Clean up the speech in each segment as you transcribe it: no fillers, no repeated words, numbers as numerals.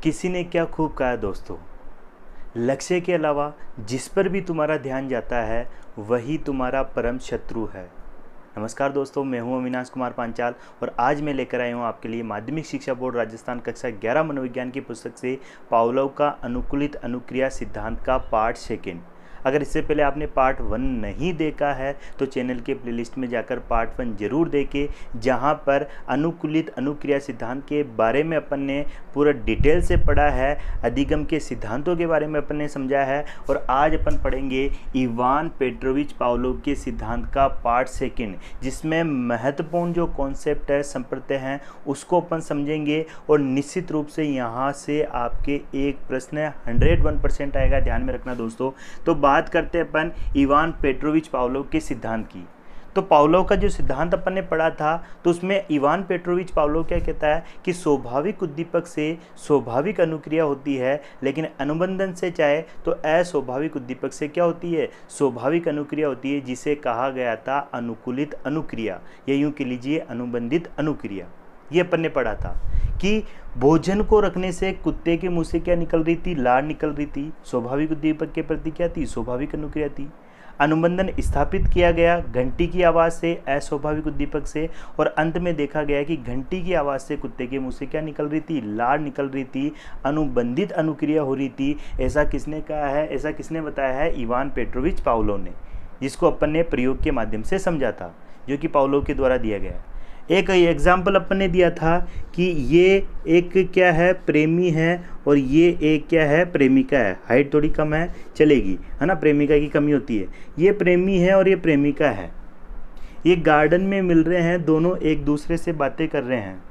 किसी ने क्या खूब कहा दोस्तों, लक्ष्य के अलावा जिस पर भी तुम्हारा ध्यान जाता है वही तुम्हारा परम शत्रु है। नमस्कार दोस्तों, मैं हूं अविनाश कुमार पांचाल और आज मैं लेकर आया हूं आपके लिए माध्यमिक शिक्षा बोर्ड राजस्थान कक्षा 11 मनोविज्ञान की पुस्तक से पावलोव का अनुकूलित अनुक्रिया सिद्धांत का पार्ट सेकेंड। अगर इससे पहले आपने पार्ट 1 नहीं देखा है तो चैनल के प्लेलिस्ट में जाकर पार्ट 1 जरूर देखें, जहां पर अनुकूलित अनुक्रिया सिद्धांत के बारे में अपन ने पूरा डिटेल से पढ़ा है, अधिगम के सिद्धांतों के बारे में अपन ने समझा है। और आज अपन पढ़ेंगे इवान पेट्रोविच पावलोव के सिद्धांत का पार्ट सेकेंड, जिसमें महत्वपूर्ण जो कॉन्सेप्ट है, संप्रत्यय हैं, उसको अपन समझेंगे। और निश्चित रूप से यहाँ से आपके एक प्रश्न 101% आएगा, ध्यान में रखना दोस्तों। तो बात करते हैं अपन इवान पेट्रोविच पावलोव के सिद्धांत की। तो पावलोव का जो सिद्धांत अपन ने पढ़ा था, तो उसमें इवान पेट्रोविच पावलोव क्या कहता है कि स्वाभाविक उद्दीपक से स्वाभाविक अनुक्रिया होती है, लेकिन अनुबंधन से चाहे तो अस्वाभाविक उद्दीपक से क्या होती है, स्वाभाविक अनुक्रिया होती है, जिसे कहा गया था अनुकूलित अनुक्रिया, या यूँ कह लीजिए अनुबंधित अनुक्रिया। ये अपन ने पढ़ा था कि भोजन को रखने से कुत्ते के मुंह से क्या निकल रही थी, लार निकल रही थी। स्वाभाविक उद्दीपक के प्रति क्या थी, स्वाभाविक अनुक्रिया थी। अनुबंधन स्थापित किया गया घंटी की आवाज़ से, अस्वाभाविक उद्दीपक से। और अंत में देखा गया कि घंटी की आवाज़ से कुत्ते के मुंह से क्या निकल रही थी, लार निकल रही थी, अनुबंधित अनुक्रिया हो रही थी। ऐसा किसने कहा है, ऐसा किसने बताया है, इवान पेट्रोविच पावलोव ने, जिसको अपन ने प्रयोग के माध्यम से समझा था, जो कि पावलोव के द्वारा दिया गया। एक एग्जाम्पल अपन ने दिया था कि ये एक क्या है, प्रेमी है, और ये एक क्या है, प्रेमिका है। हाइट थोड़ी कम है, चलेगी, है ना, प्रेमिका की कमी होती है। ये प्रेमी है और ये प्रेमिका है, ये गार्डन में मिल रहे हैं, दोनों एक दूसरे से बातें कर रहे हैं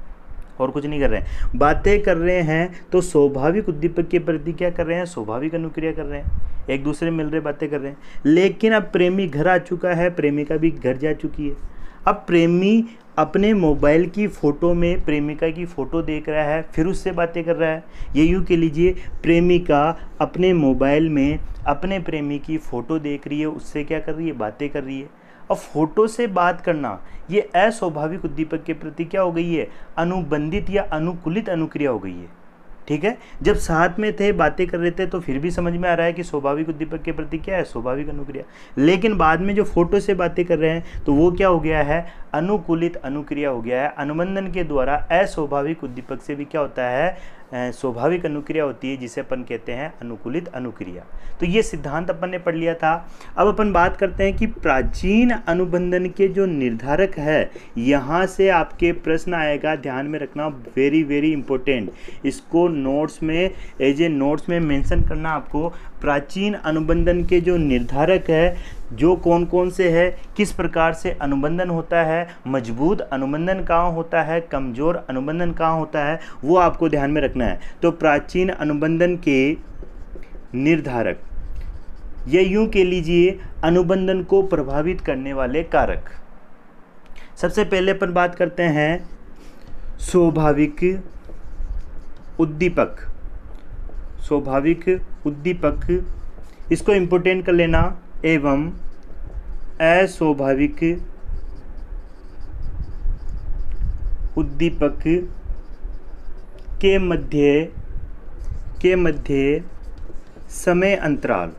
और कुछ नहीं कर रहे हैं, बातें कर रहे हैं। तो स्वाभाविक उद्दीपक के प्रति क्या कर रहे हैं, स्वाभाविक अनुक्रिया कर रहे हैं, एक दूसरे मिल रहे बातें कर रहे हैं। लेकिन अब प्रेमी घर आ चुका है, प्रेमिका भी घर जा चुकी है। अब प्रेमी अपने मोबाइल की फ़ोटो में प्रेमिका की फ़ोटो देख रहा है, फिर उससे बातें कर रहा है। ये यूँ कह लीजिए, प्रेमिका अपने मोबाइल में अपने प्रेमी की फ़ोटो देख रही है, उससे क्या कर रही है, बातें कर रही है। अब फोटो से बात करना ये अस्वाभाविक उद्दीपक के प्रति क्या हो गई है, अनुबंधित या अनुकूलित अनुक्रिया हो गई है। ठीक है, जब साथ में थे, बातें कर रहे थे, तो फिर भी समझ में आ रहा है कि स्वाभाविक उद्दीपक के प्रति क्या है, स्वाभाविक अनुक्रिया। लेकिन बाद में जो फोटो से बातें कर रहे हैं, तो वो क्या हो गया है, अनुकूलित अनुक्रिया हो गया है। अनुबंधन के द्वारा अस्वाभाविक उद्दीपक से भी क्या होता है, स्वाभाविक अनुक्रिया होती है, जिसे अपन कहते हैं अनुकूलित अनुक्रिया। तो ये सिद्धांत अपन ने पढ़ लिया था। अब अपन बात करते हैं कि प्राचीन अनुबंधन के जो निर्धारक है, यहाँ से आपके प्रश्न आएगा, ध्यान में रखना, वेरी वेरी इंपॉर्टेंट। इसको नोट्स में एज ए नोट्स में मेंशन करना आपको। प्राचीन अनुबंधन के जो निर्धारक है, जो कौन कौन से है, किस प्रकार से अनुबंधन होता है, मजबूत अनुबंधन कहाँ होता है, कमज़ोर अनुबंधन कहाँ होता है, वो आपको ध्यान में रखना है। तो प्राचीन अनुबंधन के निर्धारक, ये यूँ कह लीजिए अनुबंधन को प्रभावित करने वाले कारक। सबसे पहले अपन बात करते हैं स्वाभाविक उद्दीपक। स्वाभाविक उद्दीपक, इसको इम्पोर्टेंट कर लेना, एवं अस्वाभाविक उद्दीपक के मध्य समय अंतराल।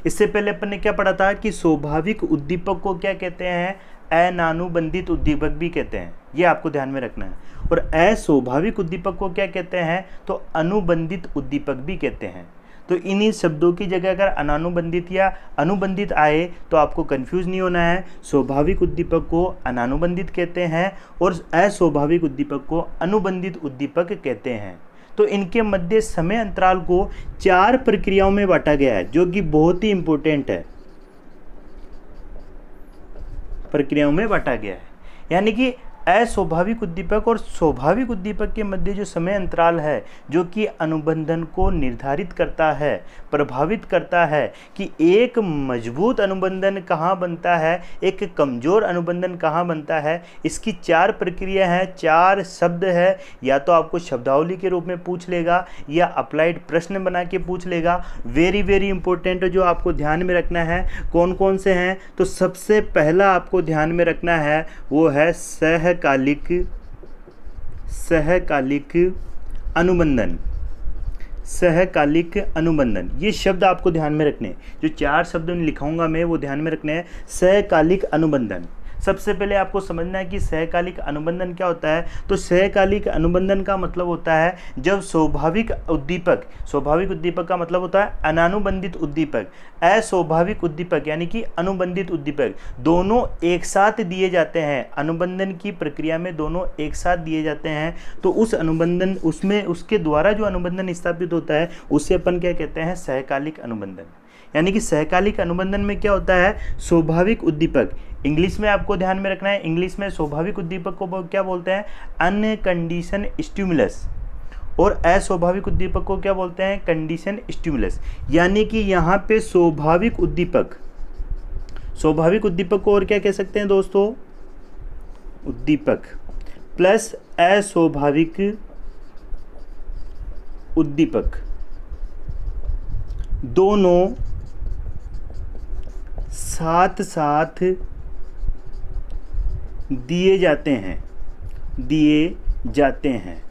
इससे पहले अपन ने क्या पढ़ा था कि स्वाभाविक उद्दीपक को क्या कहते हैं, अनानुबंधित उद्दीपक भी कहते हैं। ये आपको ध्यान में रखना है। और अस्वाभाविक उद्दीपक को क्या कहते हैं, तो अनुबंधित उद्दीपक भी कहते हैं। तो इन्हीं शब्दों की जगह अगर अनानुबंधित या अनुबंधित आए तो आपको कंफ्यूज नहीं होना है। स्वाभाविक उद्दीपक को अनानुबंधित कहते हैं और अस्वाभाविक उद्दीपक को अनुबंधित उद्दीपक कहते हैं। तो इनके मध्य समय अंतराल को 4 प्रक्रियाओं में बांटा गया है, जो कि बहुत ही इंपॉर्टेंट है। प्रक्रियाओं में बांटा गया है, यानी कि अस्वाभाविक उद्दीपक और स्वाभाविक उद्दीपक के मध्य जो समय अंतराल है, जो कि अनुबंधन को निर्धारित करता है, प्रभावित करता है कि एक मजबूत अनुबंधन कहाँ बनता है, एक कमज़ोर अनुबंधन कहाँ बनता है। इसकी 4 प्रक्रिया है, 4 शब्द है। या तो आपको शब्दावली के रूप में पूछ लेगा या अप्लाइड प्रश्न बना के पूछ लेगा। वेरी वेरी इंपॉर्टेंट जो आपको ध्यान में रखना है, कौन कौन से हैं, तो सबसे पहला आपको ध्यान में रखना है वो है सहकालिक सहकालिक अनुबंधन। सहकालिक अनुबंधन, ये शब्द आपको ध्यान में रखने हैं। जो 4 शब्द लिखाऊंगा मैं वो ध्यान में रखने हैं। सहकालिक अनुबंधन, सबसे पहले आपको समझना है कि सहकालिक अनुबंधन क्या होता है। तो सहकालिक अनुबंधन का मतलब होता है जब स्वाभाविक उद्दीपक का मतलब होता है अनानुबंधित उद्दीपक, अस्वाभाविक उद्दीपक यानी कि अनुबंधित उद्दीपक, दोनों एक साथ दिए जाते हैं। अनुबंधन की प्रक्रिया में दोनों एक साथ दिए जाते हैं, तो उस अनुबंधन उसमें उसके द्वारा जो अनुबंधन स्थापित होता है उसे अपन क्या कहते हैं, सहकालिक अनुबंधन। यानी कि सहकालिक अनुबंधन में क्या होता है, स्वाभाविक उद्दीपक, इंग्लिश में आपको ध्यान में रखना है, इंग्लिश में स्वाभाविक उद्दीपक को क्या बोलते हैं, अनकंडीशन स्टिमुलस, और अस्वाभाविक उद्दीपक को क्या बोलते हैं, कंडीशन स्टिमुलस। यानी कि यहाँ पे स्वाभाविक उद्दीपक को और क्या कह सकते हैं दोस्तों, उद्दीपक प्लस अस्वाभाविक उद्दीपक, दोनों साथ साथ दिए जाते हैं।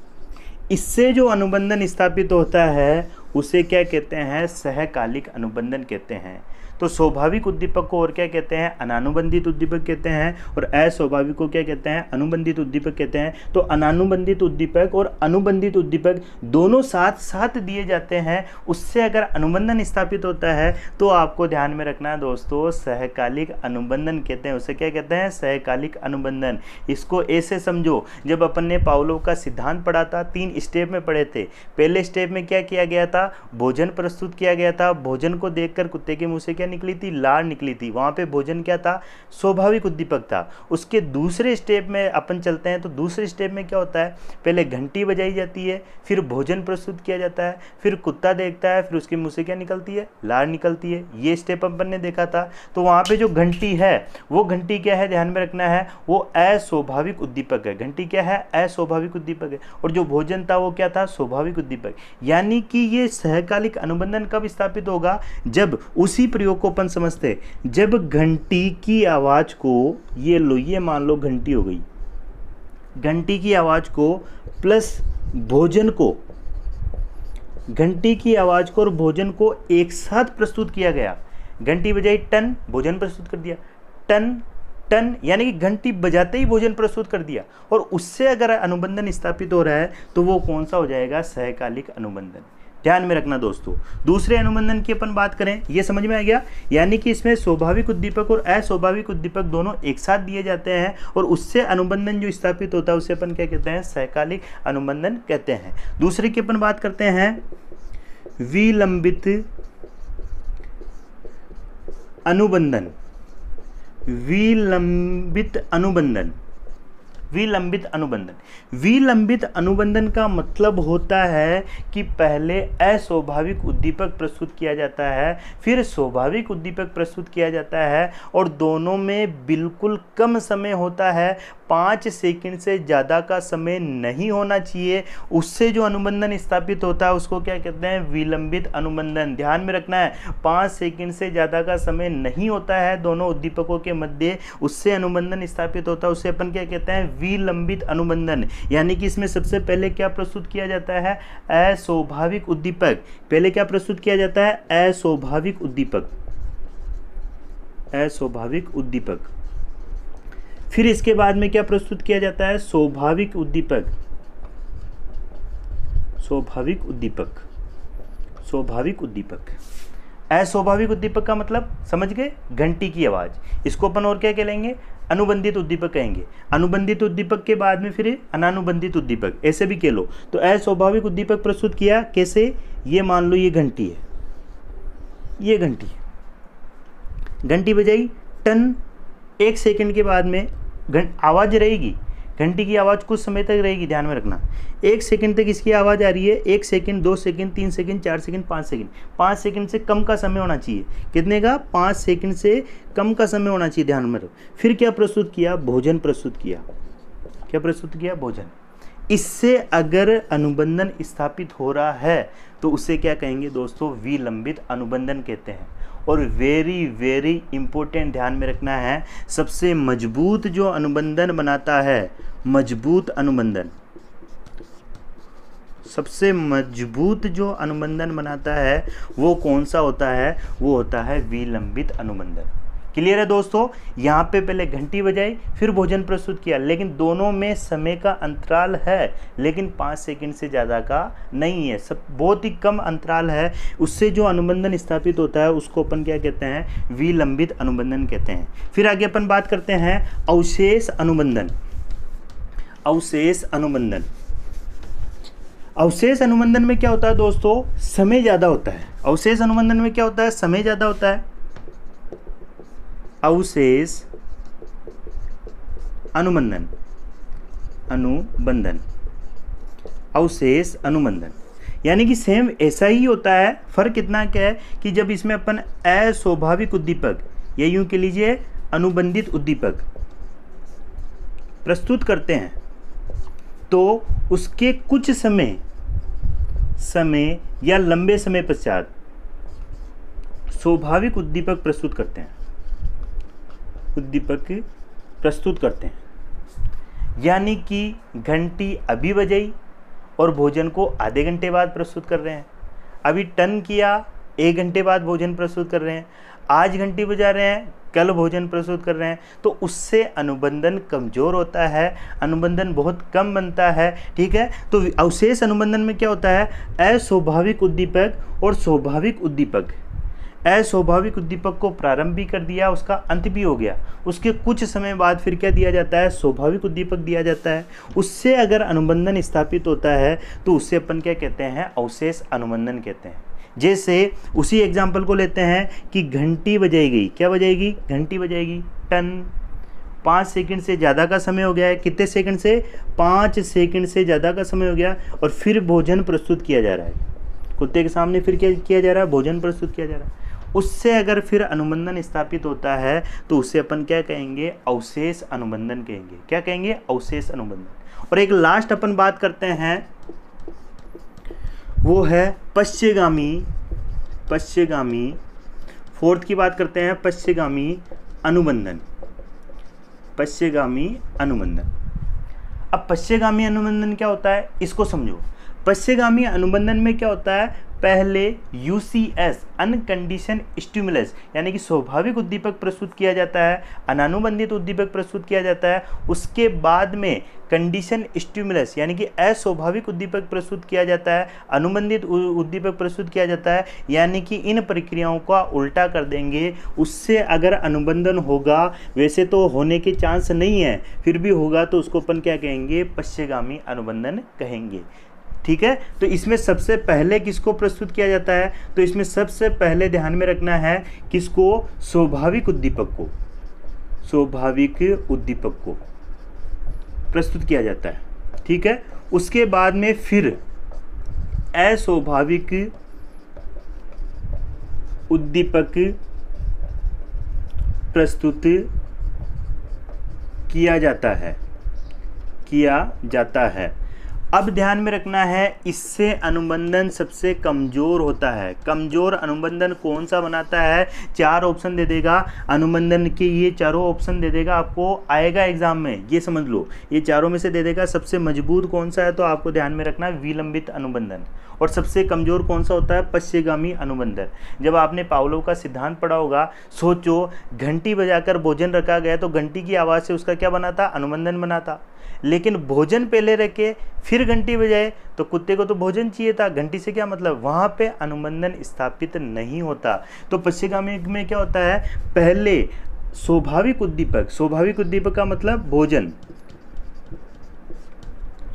इससे जो अनुबंधन स्थापित होता है उसे क्या कहते हैं, सहकालिक अनुबंधन कहते हैं। तो स्वाभाविक उद्दीपक को और क्या कहते हैं, अनानुबंधित उद्दीपक कहते हैं, और अस्वाभाविक को क्या कहते हैं, अनुबंधित उद्दीपक कहते हैं। तो अनानुबंधित उद्दीपक और अनुबंधित उद्दीपक दोनों साथ साथ दिए जाते हैं, उससे अगर अनुबंधन स्थापित होता है तो आपको ध्यान में रखना है दोस्तों, सहकालिक अनुबंधन कहते हैं। उसे क्या कहते हैं, सहकालिक अनुबंधन। इसको ऐसे समझो, जब अपन ने पावलोव का सिद्धांत पढ़ा था, 3 स्टेप में पढ़े थे। पहले स्टेप में क्या किया गया था, भोजन प्रस्तुत किया गया था। भोजन को देखकर कुत्ते के मुंह से निकली थी, लार निकली थी। वहां पे भोजन क्या था, स्वाभाविक उद्दीपक था। उसके दूसरे स्टेप में अपन चलते हैं, तो दूसरे स्टेप में क्या होता है, पहले घंटी बजाई जाती है, फिर भोजन प्रस्तुत किया जाता है, फिर कुत्ता देखता है, फिर उसके मुंह से क्या निकलती है, लार निकलती है। ये स्टेप अपन ने देखा था। तो वहां पे जो घंटी है वो घंटी क्या है, ध्यान में रखना है, वो अस्वाभाविक उद्दीपक है। घंटी क्या है, अस्वाभाविक उद्दीपक है। और जो भोजन था वो क्या था, स्वाभाविक उद्दीपक। यानी कि ये सहकालिक अनुबंधन कब स्थापित होगा, जब उसी प्रयोग को अपन समझते, जब घंटी की आवाज को, ये लो, ये मान लो घंटी हो गई, घंटी की आवाज को प्लस भोजन को, घंटी की आवाज को और भोजन को एक साथ प्रस्तुत किया गया। घंटी बजाई, टन, भोजन प्रस्तुत कर दिया, टन टन, यानी कि घंटी बजाते ही भोजन प्रस्तुत कर दिया। और उससे अगर अनुबंधन स्थापित हो रहा है तो वो कौन सा हो जाएगा, सहकालिक अनुबंधन। ध्यान में रखना दोस्तों। दूसरे अनुबंधन की अपन बात करें, ये समझ में आ गया। यानी कि इसमें स्वाभाविक उद्दीपक और अस्वाभाविक उद्दीपक दोनों एक साथ दिए जाते हैं, और उससे अनुबंधन जो स्थापित होता है उसे अपन क्या कहते हैं, सहकालिक अनुबंधन कहते हैं। दूसरे की अपन बात करते हैं, विलंबित अनुबंधन। विलंबित अनुबंधन, विलंबित अनुबंधन। विलंबित अनुबंधन का मतलब होता है कि पहले अस्वाभाविक उद्दीपक प्रस्तुत किया जाता है, फिर स्वाभाविक उद्दीपक प्रस्तुत किया जाता है, और दोनों में बिल्कुल कम समय होता है। 5 सेकंड से ज़्यादा का समय नहीं होना चाहिए। उससे जो अनुबंधन स्थापित होता है उसको क्या कहते हैं, विलंबित अनुबंधन। ध्यान में रखना है, 5 सेकंड से ज़्यादा का समय नहीं होता है दोनों उद्दीपकों के मध्य, उससे अनुबंधन स्थापित होता है, उसे अपन क्या कहते हैं, विलंबित अनुबंधन। यानी कि इसमें सबसे पहले क्या प्रस्तुत किया जाता है, अस्वाभाविक उद्दीपक। पहले क्या प्रस्तुत किया जाता है, अस्वाभाविक उद्दीपक, अस्वाभाविक उद्दीपक। फिर इसके बाद में क्या प्रस्तुत किया जाता है, स्वाभाविक उद्दीपक, स्वाभाविक उद्दीपक, स्वाभाविक उद्दीपक। अस्वाभाविक उद्दीपक का मतलब समझ गए, घंटी की आवाज। इसको अपन और क्या कहेंगे, अनुबंधित उद्दीपक कहेंगे। अनुबंधित उद्दीपक के बाद में फिर अनानुबंधित उद्दीपक, ऐसे भी कह लो। तो अस्वाभाविक उद्दीपक प्रस्तुत किया कैसे, ये मान लो ये घंटी है, ये घंटी है, घंटी बजाई, टन, 1 सेकंड के बाद में आवाज रहेगी। घंटी की आवाज़ कुछ समय तक रहेगी, ध्यान में रखना। 1 सेकंड तक इसकी आवाज़ आ रही है, 1 second, 2 second, 3 second, 4 second, 5 second. 5 second से कम का समय होना चाहिए। कितने का, 5 सेकंड से कम का समय होना चाहिए, ध्यान में रखो। फिर क्या प्रस्तुत किया, भोजन प्रस्तुत किया। क्या प्रस्तुत किया, भोजन। इससे अगर अनुबंधन स्थापित हो रहा है तो उसे क्या कहेंगे दोस्तों, विलंबित अनुबंधन कहते हैं। और वेरी वेरी इंपॉर्टेंट, ध्यान में रखना है, सबसे मजबूत जो अनुबंधन बनाता है, मजबूत अनुबंधन, सबसे मजबूत जो अनुबंधन बनाता है वो कौन सा होता है? वो होता है विलंबित अनुबंधन। क्लियर है दोस्तों? यहाँ पे पहले घंटी बजाई फिर भोजन प्रस्तुत किया, लेकिन दोनों में समय का अंतराल है, लेकिन 5 सेकंड से ज़्यादा का नहीं है, सब बहुत ही कम अंतराल है। उससे जो अनुबंधन स्थापित होता है उसको अपन क्या कहते हैं? विलंबित अनुबंधन कहते हैं। फिर आगे अपन बात करते हैं अवशेष अनुबंधन। अवशेष अनुबंधन, अवशेष अनुबंधन में क्या होता है दोस्तों? समय ज़्यादा होता है। अवशेष अनुबंधन में क्या होता है? समय ज़्यादा होता है। अवशेष अनुबंधन, अवशेष अनुबंधन यानी कि सेम ऐसा ही होता है। फर्क इतना क्या है कि जब इसमें अपन अस्वाभाविक उद्दीपक या यूं कह लीजिए अनुबंधित उद्दीपक प्रस्तुत करते हैं तो उसके कुछ समय या लंबे समय पश्चात स्वाभाविक उद्दीपक प्रस्तुत करते हैं, यानी कि घंटी अभी बजाई और भोजन को आधे घंटे बाद प्रस्तुत कर रहे हैं। अभी टन किया, 1 घंटे बाद भोजन प्रस्तुत कर रहे हैं। आज घंटी बजा रहे हैं, कल भोजन प्रस्तुत कर रहे हैं। तो उससे अनुबंधन कमज़ोर होता है, अनुबंधन बहुत कम बनता है। ठीक है, तो अवशेष अनुबंधन में क्या होता है? अस्वाभाविक उद्दीपक और स्वाभाविक उद्दीपक। अस्वाभाविक उद्दीपक को प्रारंभ भी कर दिया, उसका अंत भी हो गया, उसके कुछ समय बाद फिर क्या दिया जाता है? स्वाभाविक उद्दीपक दिया जाता है। उससे अगर अनुबंधन स्थापित होता है तो उससे अपन क्या कहते हैं? अवशेष अनुबंधन कहते हैं। जैसे उसी एग्जाम्पल को लेते हैं कि घंटी बजाएगी, क्या बजाएगी? घंटी बजाएगी, टन। 5 सेकंड से ज़्यादा का समय हो गया है। कितने सेकंड से? 5 सेकंड से ज़्यादा का समय हो गया और फिर भोजन प्रस्तुत किया जा रहा है। कुत्ते के सामने फिर क्या किया जा रहा है? भोजन प्रस्तुत किया जा रहा है। उससे अगर फिर अनुबंधन स्थापित होता है तो उससे अपन क्या कहेंगे? अवशेष अनुबंधन कहेंगे। क्या कहेंगे? अवशेष अनुबंधन। और एक लास्ट अपन बात करते हैं, वो है पश्चगामी। फोर्थ की बात करते हैं, पश्चगामी अनुबंधन। अब पश्चगामी अनुबंधन क्या होता है इसको समझो। पश्चगामी अनुबंधन में क्या होता है? पहले UCS अनकंडीशन स्टिमुलस यानी कि स्वाभाविक उद्दीपक प्रस्तुत किया जाता है, अनानुबंधित उद्दीपक प्रस्तुत किया जाता है। उसके बाद में कंडीशन स्टिमुलस यानी कि अस्वाभाविक उद्दीपक प्रस्तुत किया जाता है, अनुबंधित उद्दीपक प्रस्तुत किया जाता है। यानी कि इन प्रक्रियाओं का उल्टा कर देंगे। उससे अगर अनुबंधन होगा, वैसे तो होने के चांस नहीं है, फिर भी होगा तो उसको अपन क्या कहेंगे? पश्चगामी अनुबंधन कहेंगे। ठीक है, तो इसमें सबसे पहले किसको प्रस्तुत किया जाता है? तो इसमें सबसे पहले ध्यान में रखना है किसको? स्वाभाविक उद्दीपक को प्रस्तुत किया जाता है। ठीक है, उसके बाद में फिर अस्वाभाविक उद्दीपक प्रस्तुत किया जाता है। अब ध्यान में रखना है, इससे अनुबंधन सबसे कमज़ोर होता है। कमज़ोर अनुबंधन कौन सा बनाता है? 4 ऑप्शन दे देगा अनुबंधन के, ये चारों ऑप्शन दे देगा, आपको आएगा एग्जाम में, ये समझ लो। ये चारों में से दे देगा सबसे मजबूत कौन सा है, तो आपको ध्यान में रखना है विलंबित अनुबंधन। और सबसे कमज़ोर कौन सा होता है? पश्चगामी अनुबंधन। जब आपने पावलोव का सिद्धांत पढ़ा होगा, सोचो घंटी बजाकर भोजन रखा गया तो घंटी की आवाज़ से उसका क्या बना था? अनुबंधन बना था। लेकिन भोजन पहले रखे फिर घंटी बजाए तो कुत्ते को तो भोजन चाहिए था, घंटी से क्या मतलब? वहाँ पे अनुबंधन स्थापित नहीं होता। तो पश्चगामी में क्या होता है? पहले स्वाभाविक उद्दीपक का मतलब भोजन,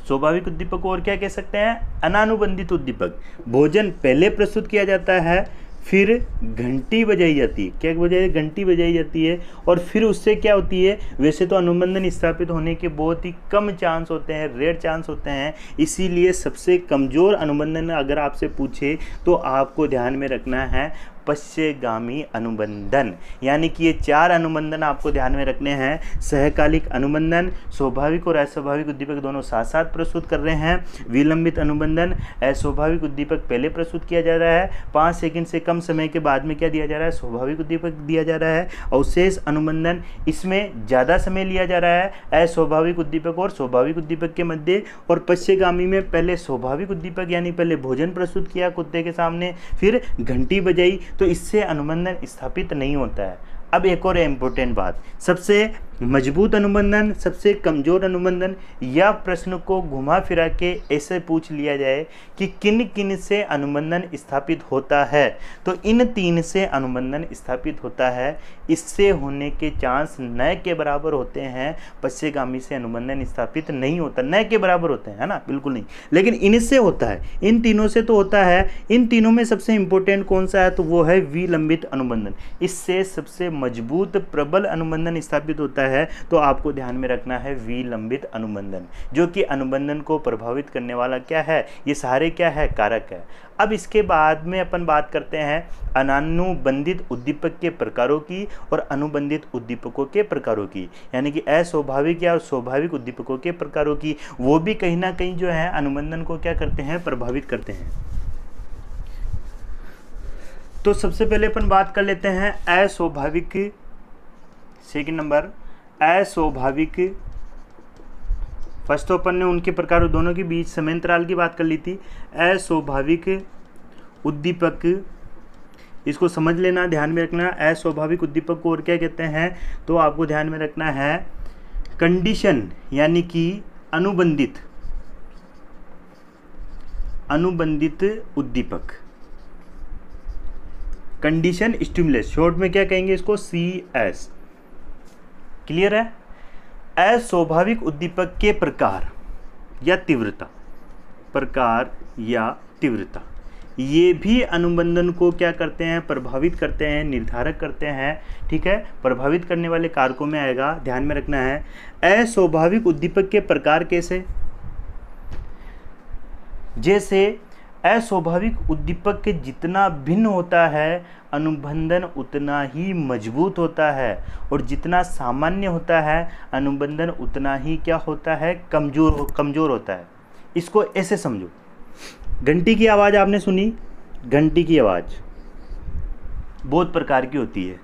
स्वाभाविक उद्दीपक और क्या कह सकते हैं? अनानुबंधित उद्दीपक। भोजन पहले प्रस्तुत किया जाता है, फिर घंटी बजाई जाती है। क्या बजाई? घंटी बजाई जाती है। और फिर उससे क्या होती है? वैसे तो अनुबंधन स्थापित होने के बहुत ही कम चांस होते हैं, रेयर चांस होते हैं। इसीलिए सबसे कमज़ोर अनुबंधन अगर आपसे पूछे तो आपको ध्यान में रखना है पश्चगामी अनुबंधन। यानी कि ये 4 अनुबंधन आपको ध्यान में रखने हैं। सहकालिक अनुबंधन, स्वाभाविक और अस्वाभाविक उद्दीपक दोनों साथ साथ प्रस्तुत कर रहे हैं। विलंबित अनुबंधन, अस्वाभाविक उद्दीपक पहले प्रस्तुत किया जा रहा है, 5 सेकंड से कम समय के बाद में क्या दिया जा रहा है, स्वाभाविक उद्दीपक दिया जा रहा है। और शेष अनुबंधन, इसमें ज़्यादा समय लिया जा रहा है अस्वाभाविक उद्दीपक और स्वाभाविक उद्दीपक के मध्य। और पश्चगामी में पहले स्वाभाविक उद्दीपक यानी पहले भोजन प्रस्तुत किया कुत्ते के सामने, फिर घंटी बजाई, तो इससे अनुबंधन स्थापित नहीं होता है। अब एक और इम्पोर्टेंट बात, सबसे मजबूत अनुबंधन, सबसे कमज़ोर अनुबंधन, या प्रश्न को घुमा फिरा के ऐसे पूछ लिया जाए कि किन किन से अनुबंधन स्थापित होता है, तो इन 3 से अनुबंधन स्थापित होता है। इससे होने के चांस न के बराबर होते हैं, पश्चगामी से अनुबंधन स्थापित नहीं होता, न के बराबर होते हैं, है ना, बिल्कुल नहीं, लेकिन इनसे होता है, इन तीनों से तो होता है। इन तीनों में सबसे इंपॉर्टेंट कौन सा है, तो वो है विलंबित अनुबंधन। इससे सबसे मजबूत प्रबल अनुबंधन स्थापित होता है। तो आपको ध्यान में रखना है विलंबित अनुबंधन, जो कि अनुबंधन को प्रभावित करने वाला क्या है, ये सारे क्या है, कारक है। अब इसके बाद में अपन बात करते हैं अनानुबंधित उद्दीपक के प्रकारों की और अनुबंधित उद्दीपकों के प्रकारों की, यानी कि अस्वाभाविक या स्वाभाविक उद्दीपकों के प्रकारों की। वो भी कहीं ना कहीं जो है अनुबंधन को क्या करते हैं, प्रभावित करते हैं। तो सबसे पहले अपन बात कर लेते हैं अस्वाभाविक, सेकंड नंबर अस्वाभाविक। फर्स्ट तो अपन ने उनके प्रकारों दोनों के बीच समय अंतराल की बात कर ली थी। अस्वाभाविक उद्दीपक, इसको समझ लेना, ध्यान में रखना। अस्वाभाविक उद्दीपक को और क्या कहते हैं, तो आपको ध्यान में रखना है कंडीशन, यानी कि अनुबंधित उद्दीपक, कंडीशन स्टिमुलस, शॉर्ट में क्या कहेंगे इसको, CS। क्लियर है। अस्वाभाविक उद्दीपक के प्रकार या तीव्रता, प्रकार या तीव्रता, ये भी अनुबंधन को क्या करते हैं, प्रभावित करते हैं, निर्धारक करते हैं। ठीक है, प्रभावित करने वाले कारकों में आएगा, ध्यान में रखना है। अस्वाभाविक उद्दीपक के प्रकार कैसे, जैसे अस्वाभाविक उद्दीपक के जितना भिन्न होता है अनुबंधन उतना ही मजबूत होता है, और जितना सामान्य होता है अनुबंधन उतना ही क्या होता है, कमज़ोर होता है। इसको ऐसे समझो, घंटी की आवाज़ आपने सुनी, घंटी की आवाज़ बहुत प्रकार की होती है।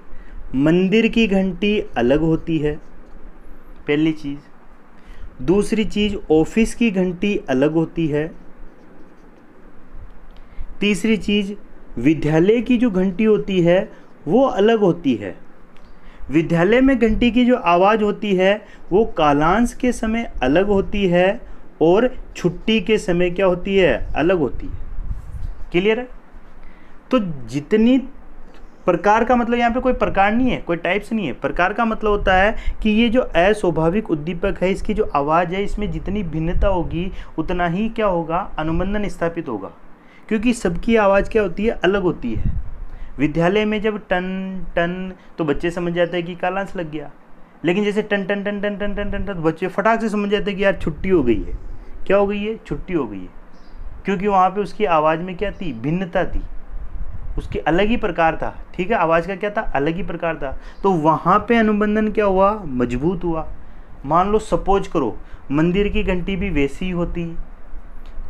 मंदिर की घंटी अलग होती है, पहली चीज़। दूसरी चीज़, ऑफिस की घंटी अलग होती है। तीसरी चीज़, विद्यालय की जो घंटी होती है वो अलग होती है। विद्यालय में घंटी की जो आवाज़ होती है वो कालांश के समय अलग होती है और छुट्टी के समय क्या होती है, अलग होती है। क्लियर है। तो जितनी प्रकार का मतलब यहाँ पे कोई प्रकार नहीं है, कोई टाइप्स नहीं है। प्रकार का मतलब होता है कि ये जो अस्वाभाविक उद्दीपक है इसकी जो आवाज़ है इसमें जितनी भिन्नता होगी उतना ही क्या होगा, अनुबंधन स्थापित होगा, क्योंकि सबकी आवाज़ क्या होती है, अलग होती है। विद्यालय में जब टन टन तो बच्चे समझ जाते हैं कि कालांश लग गया, लेकिन जैसे टन टन टन टन टन टन टन तो बच्चे फटाक से समझ जाते हैं कि यार छुट्टी हो गई है। क्या हो गई है, छुट्टी हो गई है, क्योंकि वहाँ पे उसकी आवाज़ में क्या थी, भिन्नता थी, उसकी अलग ही प्रकार था। ठीक है, आवाज़ का क्या था, अलग ही प्रकार था। तो वहाँ पे अनुबंधन क्या हुआ, मजबूत हुआ। मान लो सपोज करो मंदिर की घंटी भी वैसी होती,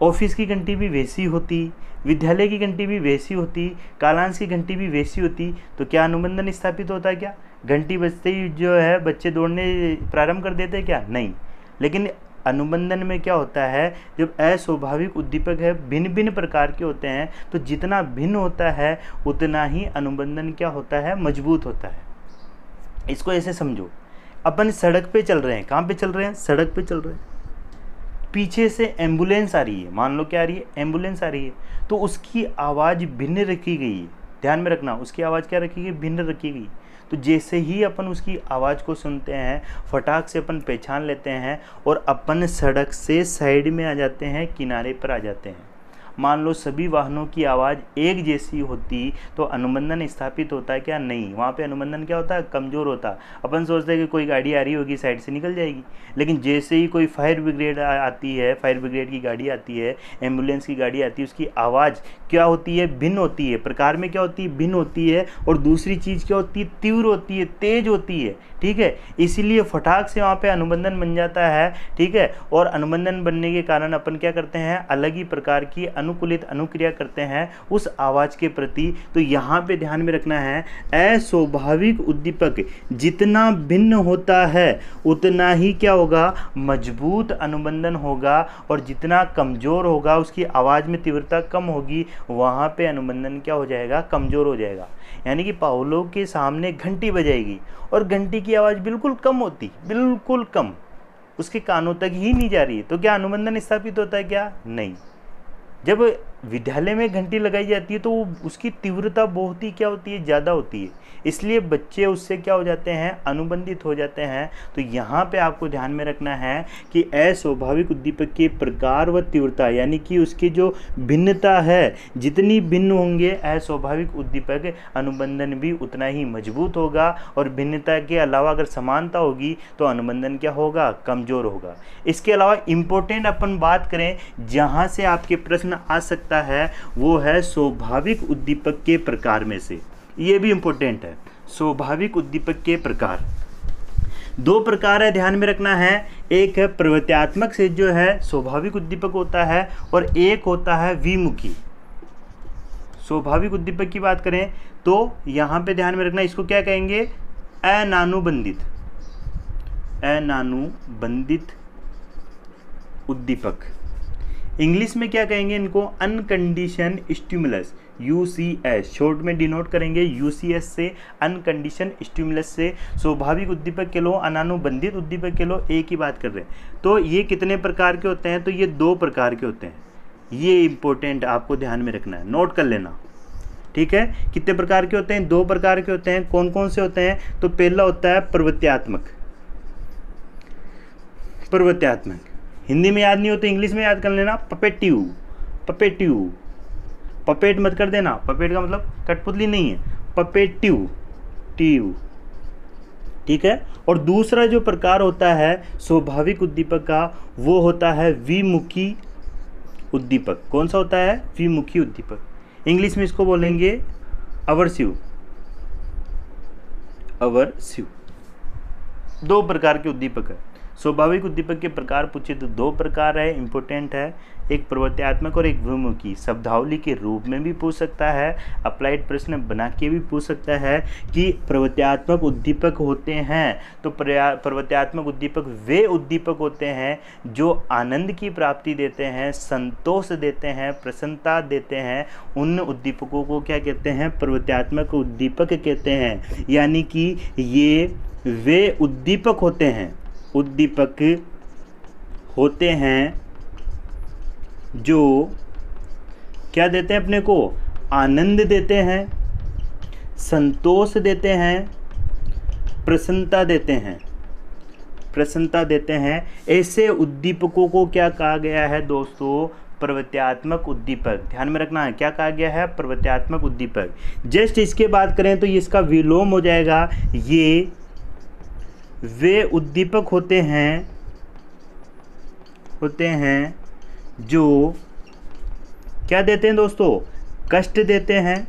ऑफिस की घंटी भी वैसी होती, विद्यालय की घंटी भी वैसी होती, कालांश की घंटी भी वैसी होती, तो क्या अनुबंधन स्थापित होता है? क्या घंटी बजते ही जो है बच्चे दौड़ने प्रारंभ कर देते हैं? क्या नहीं। लेकिन अनुबंधन में क्या होता है, जब अस्वाभाविक उद्दीपक है भिन्न भिन्न प्रकार के होते हैं, तो जितना भिन्न होता है उतना ही अनुबंधन क्या होता है, मजबूत होता है। इसको ऐसे समझो, अपन सड़क पे चल रहे हैं, कहाँ पे चल रहे हैं, सड़क पे चल रहे हैं, पीछे से एम्बुलेंस आ रही है, मान लो क्या आ रही है, एम्बुलेंस आ रही है, तो उसकी आवाज़ भिन्न रखी गई है। ध्यान में रखना, उसकी आवाज़ क्या रखी गई, भिन्न रखी गई। तो जैसे ही अपन उसकी आवाज़ को सुनते हैं फटाक से अपन पहचान लेते हैं और अपन सड़क से साइड में आ जाते हैं, किनारे पर आ जाते हैं। मान लो सभी वाहनों की आवाज़ एक जैसी होती तो अनुबंधन स्थापित होता है क्या? नहीं, वहाँ पे अनुबंधन क्या होता है? कमज़ोर होता है। अपन सोचते हैं कि कोई गाड़ी आ रही होगी, साइड से निकल जाएगी, लेकिन जैसे ही कोई फायर ब्रिगेड आती है, फायर ब्रिगेड की गाड़ी आती है, एम्बुलेंस की गाड़ी आती है, उसकी आवाज़ क्या होती है? भिन्न होती है, प्रकार में क्या होती है? भिन्न होती है। और दूसरी चीज़ क्या होती है? तीव्र होती है, तेज होती है। ठीक है, इसीलिए फटाक से वहाँ पे अनुबंधन बन जाता है। ठीक है, और अनुबंधन बनने के कारण अपन क्या करते हैं? अलग ही प्रकार की अनुकूलित अनुक्रिया करते हैं उस आवाज़ के प्रति। तो यहाँ पे ध्यान में रखना है, अस्वाभाविक उद्दीपक जितना भिन्न होता है उतना ही क्या होगा? मजबूत अनुबंधन होगा, और जितना कमज़ोर होगा, उसकी आवाज़ में तीव्रता कम होगी, वहाँ पे अनुबंधन क्या हो जाएगा? कमज़ोर हो जाएगा। यानी कि पावलोव के सामने घंटी बजाएगी और घंटी की आवाज़ बिल्कुल कम होती, बिल्कुल कम, उसके कानों तक ही नहीं जा रही है, तो क्या अनुबंधन स्थापित होता है क्या? नहीं। जब विद्यालय में घंटी लगाई जाती है तो उसकी तीव्रता बहुत ही क्या होती है? ज़्यादा होती है, इसलिए बच्चे उससे क्या हो जाते हैं? अनुबंधित हो जाते हैं। तो यहाँ पे आपको ध्यान में रखना है कि अस्वाभाविक उद्दीपक के प्रकार व तीव्रता, यानी कि उसकी जो भिन्नता है, जितनी भिन्न होंगे अस्वाभाविक उद्दीपक, अनुबंधन भी उतना ही मजबूत होगा। और भिन्नता के अलावा अगर समानता होगी तो अनुबंधन क्या होगा? कमज़ोर होगा। इसके अलावा इम्पोर्टेंट अपन बात करें जहाँ से आपके प्रश्न आ सकता है, वो है स्वाभाविक उद्दीपक के प्रकार में से। ये भी इम्पोर्टेंट है। स्वाभाविक उद्दीपक के प्रकार दो प्रकार है, ध्यान में रखना है। एक है प्रवृत्त्यात्मक से जो है स्वाभाविक उद्दीपक होता है, और एक होता है विमुखी। स्वाभाविक उद्दीपक की बात करें तो यहाँ पे ध्यान में रखना, इसको क्या कहेंगे? अनानुबंधित, अनानुबंधित उद्दीपक। इंग्लिश में क्या कहेंगे इनको? अनकंडीशन स्टिमुलस, UCS शॉर्ट में डिनोट करेंगे, UCS से, अनकंडीशन स्टिमुलस से। स्वाभाविक उद्दीपक के लो, अनानुबंधित उद्दीपक के लो, एक ही बात कर रहे हैं। तो ये कितने प्रकार के होते हैं? तो ये दो प्रकार के होते हैं। ये इंपॉर्टेंट आपको ध्यान में रखना है, नोट कर लेना। ठीक है, कितने प्रकार के होते हैं? दो प्रकार के होते हैं। कौन कौन से होते हैं? तो पहला होता है प्रवृत्त्यात्मक। प्रवृत्त्यात्मक हिंदी में याद नहीं हो तो इंग्लिश में याद कर लेना, पपेटिव। पपेटिव, पपेट मत कर देना, पपेट का मतलब कठपुतली नहीं है, पपेटिव, टीव। ठीक है, और दूसरा जो प्रकार होता है स्वाभाविक उद्दीपक का, वो होता है विमुखी उद्दीपक। कौन सा होता है? विमुखी उद्दीपक। इंग्लिश में इसको बोलेंगे अवर्सिव, अवर्सिव। दो प्रकार के उद्दीपक है। स्वाभाविक उद्दीपक के प्रकार पूछे तो दो प्रकार है, इंपॉर्टेंट है, एक प्रवृत्त्यात्मक और एक विमुखी। शब्दावली के रूप में भी पूछ सकता है, अप्लाइड प्रश्न बना के भी पूछ सकता है कि प्रवृत्त्यात्मक उद्दीपक होते हैं तो प्रवृत्त्यात्मक उद्दीपक वे उद्दीपक होते हैं जो आनंद की प्राप्ति देते हैं, संतोष देते हैं, प्रसन्नता देते हैं। उन उद्दीपकों को क्या कहते हैं? प्रवृत्त्यात्मक उद्दीपक कहते हैं। यानी कि ये वे उद्दीपक होते हैं, उद्दीपक होते हैं जो क्या देते हैं अपने को? आनंद देते हैं, संतोष देते हैं, प्रसन्नता देते हैं, प्रसन्नता देते हैं। ऐसे उद्दीपकों को क्या कहा गया है दोस्तों? प्रवृत्त्यात्मक उद्दीपक। ध्यान में रखना है, क्या कहा गया है? प्रवृत्त्यात्मक उद्दीपक। जस्ट इसके बात करें तो इसका विलोम हो जाएगा, ये वे उद्दीपक होते हैं जो क्या देते हैं दोस्तों? कष्ट देते हैं,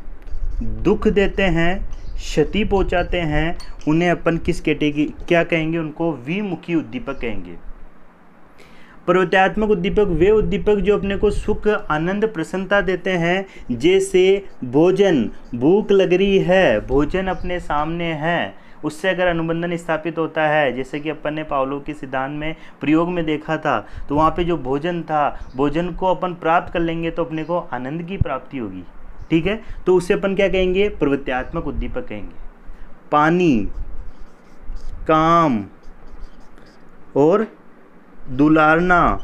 दुख देते हैं, क्षति पहुंचाते हैं। उन्हें अपन किस कैटेगरी क्या कहेंगे? उनको विमुखी उद्दीपक कहेंगे। प्रवृत्त्यात्मक उद्दीपक वे उद्दीपक जो अपने को सुख, आनंद, प्रसन्नता देते हैं। जैसे भोजन, भूख लग रही है, भोजन अपने सामने है, उससे अगर अनुबंधन स्थापित होता है, जैसे कि अपन ने पावलोव के सिद्धांत में प्रयोग में देखा था, तो वहाँ पे जो भोजन था, भोजन को अपन प्राप्त कर लेंगे तो अपने को आनंद की प्राप्ति होगी। ठीक है, तो उसे अपन क्या कहेंगे? प्रवृत्त्यात्मक उद्दीपक कहेंगे। पानी, काम और दुलारना,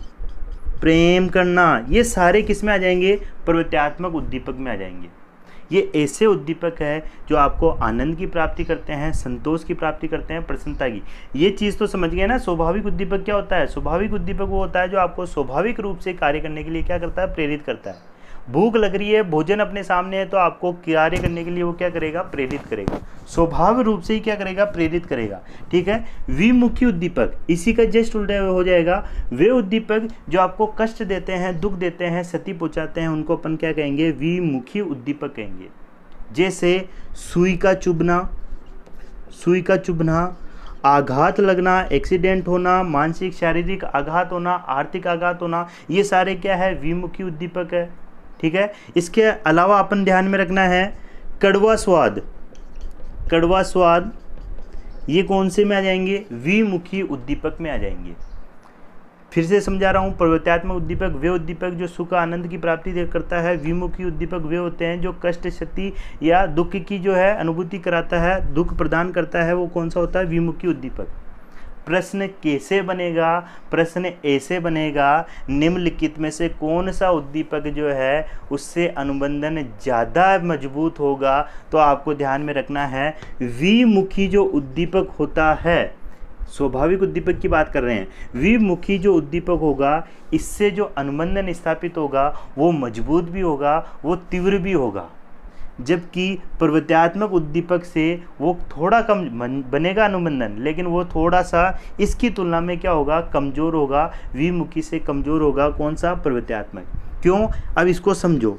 प्रेम करना, ये सारे किस में आ जाएंगे? प्रवृत्त्यात्मक उद्दीपक में आ जाएंगे। ये ऐसे उद्दीपक है जो आपको आनंद की प्राप्ति करते हैं, संतोष की प्राप्ति करते हैं, प्रसन्नता की। ये चीज़ तो समझ गए ना। स्वाभाविक उद्दीपक क्या होता है? स्वाभाविक उद्दीपक वो होता है जो आपको स्वाभाविक रूप से कार्य करने के लिए क्या करता है? प्रेरित करता है। भूख लग रही है, भोजन अपने सामने है, तो आपको कार्य करने के लिए वो क्या करेगा, प्रेरित करेगा, स्वभाव रूप से ही क्या करेगा, प्रेरित करेगा। ठीक है। विमुखी उद्दीपक, इसी का जस्ट उल्टा हो जाएगा। वे उद्दीपक जो आपको कष्ट देते हैं, दुख देते हैं, क्षति पहुंचाते हैं, उनको अपन क्या कहेंगे, विमुखी उद्दीपक कहेंगे। जैसे सुई का चुभना, आघात लगना, एक्सीडेंट होना, मानसिक शारीरिक आघात होना, आर्थिक आघात होना, ये सारे क्या है, विमुखी उद्दीपक है। ठीक है। इसके अलावा अपन ध्यान में रखना है कड़वा स्वाद, ये कौन से में आ जाएंगे, विमुखी उद्दीपक में आ जाएंगे। फिर से समझा रहा हूँ, प्रवृत्त्यात्मक उद्दीपक वे उद्दीपक जो सुख आनंद की प्राप्ति करता है। विमुखी उद्दीपक वे होते हैं जो कष्ट, क्षति या दुख की जो है अनुभूति कराता है, दुख प्रदान करता है, वो कौन सा होता है, विमुखी उद्दीपक। प्रश्न कैसे बनेगा, प्रश्न ऐसे बनेगा, निम्नलिखित में से कौन सा उद्दीपक जो है उससे अनुबंधन ज़्यादा मजबूत होगा, तो आपको ध्यान में रखना है विमुखी जो उद्दीपक होता है, स्वाभाविक उद्दीपक की बात कर रहे हैं, विमुखी जो उद्दीपक होगा इससे जो अनुबंधन स्थापित होगा वो मजबूत भी होगा, वो तीव्र भी होगा। जबकि प्रवृत्त्यात्मक उद्दीपक से वो थोड़ा कम बनेगा अनुबंधन, लेकिन वो थोड़ा सा इसकी तुलना में क्या होगा, कमज़ोर होगा, विमुखी से कमज़ोर होगा। कौन सा, प्रवृत्त्यात्मक। क्यों, अब इसको समझो।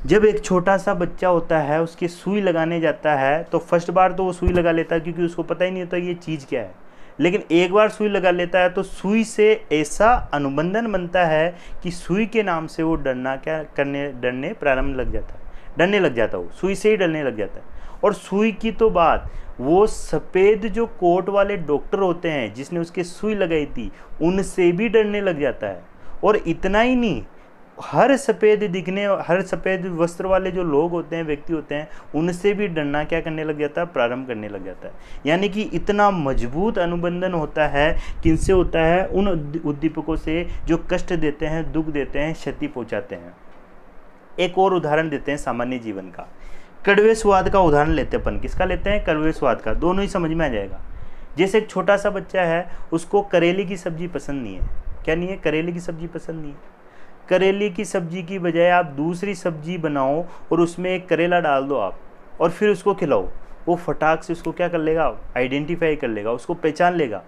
जब एक छोटा सा बच्चा होता है, उसके सुई लगाने जाता है, तो फर्स्ट बार तो वो सुई लगा लेता है क्योंकि उसको पता ही नहीं होता ये चीज़ क्या है। लेकिन एक बार सुई लगा लेता है तो सुई से ऐसा अनुबंधन बनता है कि सुई के नाम से वो डरने प्रारंभ लग जाता है, डरने लग जाता है, वो सुई से ही डरने लग जाता है। और सुई की तो बात, वो सफ़ेद जो कोट वाले डॉक्टर होते हैं जिसने उसके सुई लगाई थी, उनसे भी डरने लग जाता है। और इतना ही नहीं, हर सफ़ेद वस्त्र वाले जो लोग होते हैं, व्यक्ति होते हैं, उनसे भी डरना क्या करने लग जाता है, प्रारंभ करने लग जाता है। यानी कि इतना मजबूत अनुबंधन होता है, किनसे होता है, उन उद्दीपकों से जो कष्ट देते हैं, दुख देते हैं, क्षति पहुंचाते हैं। एक और उदाहरण देते हैं सामान्य जीवन का, कड़वे स्वाद का उदाहरण लेते हैं अपन। किसका लेते हैं, कड़वे स्वाद का। दोनों ही समझ में आ जाएगा। जैसे एक छोटा सा बच्चा है, उसको करेले की सब्जी पसंद नहीं है। क्या नहीं है, करेले की सब्जी पसंद नहीं है। करेले की सब्जी की बजाय आप दूसरी सब्जी बनाओ और उसमें एक करेला डाल दो आप, और फिर उसको खिलाओ, वो फटाक से उसको क्या कर लेगा, आइडेंटिफाई कर लेगा, उसको पहचान लेगा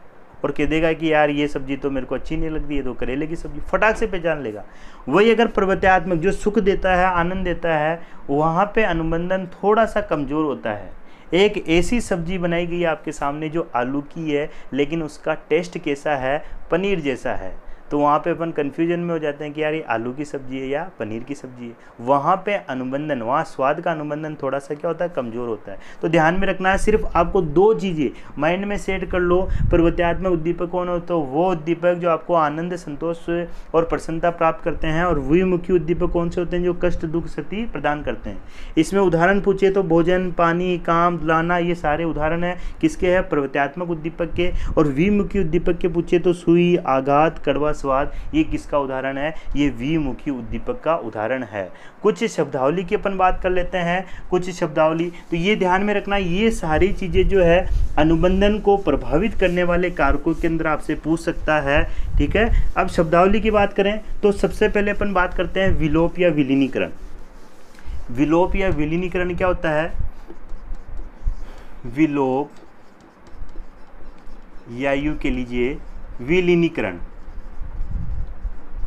और कह देगा कि यार ये सब्जी तो मेरे को अच्छी नहीं लगती है, तो करेले की सब्जी, फटाक से पहचान लेगा। वही अगर प्रवृत्त्यात्मक जो सुख देता है, आनंद देता है, वहाँ पे अनुबंधन थोड़ा सा कमज़ोर होता है। एक ऐसी सब्जी बनाई गई है आपके सामने जो आलू की है, लेकिन उसका टेस्ट कैसा है, पनीर जैसा है, तो वहाँ पे अपन कन्फ्यूजन में हो जाते हैं कि यार ये आलू की सब्जी है या पनीर की सब्जी है। वहाँ पे अनुबंधन, वहाँ स्वाद का अनुबंधन थोड़ा सा क्या होता है, कमज़ोर होता है। तो ध्यान में रखना है, सिर्फ आपको दो चीज़ें माइंड में सेट कर लो। प्रवृत्त्यात्मक उद्दीपक कौन हो, तो वो उद्दीपक जो आपको आनंद, संतोष और प्रसन्नता प्राप्त करते हैं। और विमुखी उद्दीपक कौन से होते हैं, जो कष्ट, दुख, क्षति प्रदान करते हैं। इसमें उदाहरण पूछे तो भोजन, पानी, काम, दुलाना, ये सारे उदाहरण हैं किसके हैं, प्रवृत्त्यात्मक उद्दीपक के। और विमुखी उद्दीपक के पूछे तो सुई, आघात, कड़वा स्वाद, ये किसका उदाहरण है, ये विमुखी उद्दीपक का उदाहरण है। कुछ शब्दावली की अपन बात कर लेते हैं, कुछ शब्दावली। तो ये ध्यान में रखना, ये सारी चीज़ें जो है अनुबंधन को प्रभावित करने वाले कारकों के अंदर आपसे पूछ सकता है। ठीक है। अब शब्दावली की बात करें तो सबसे पहले अपन बात करते हैं विलोप या विलीनीकरण। विलोप या विलीनीकरण क्या होता है, विलोप या यूं के लीजिए विलीनीकरण।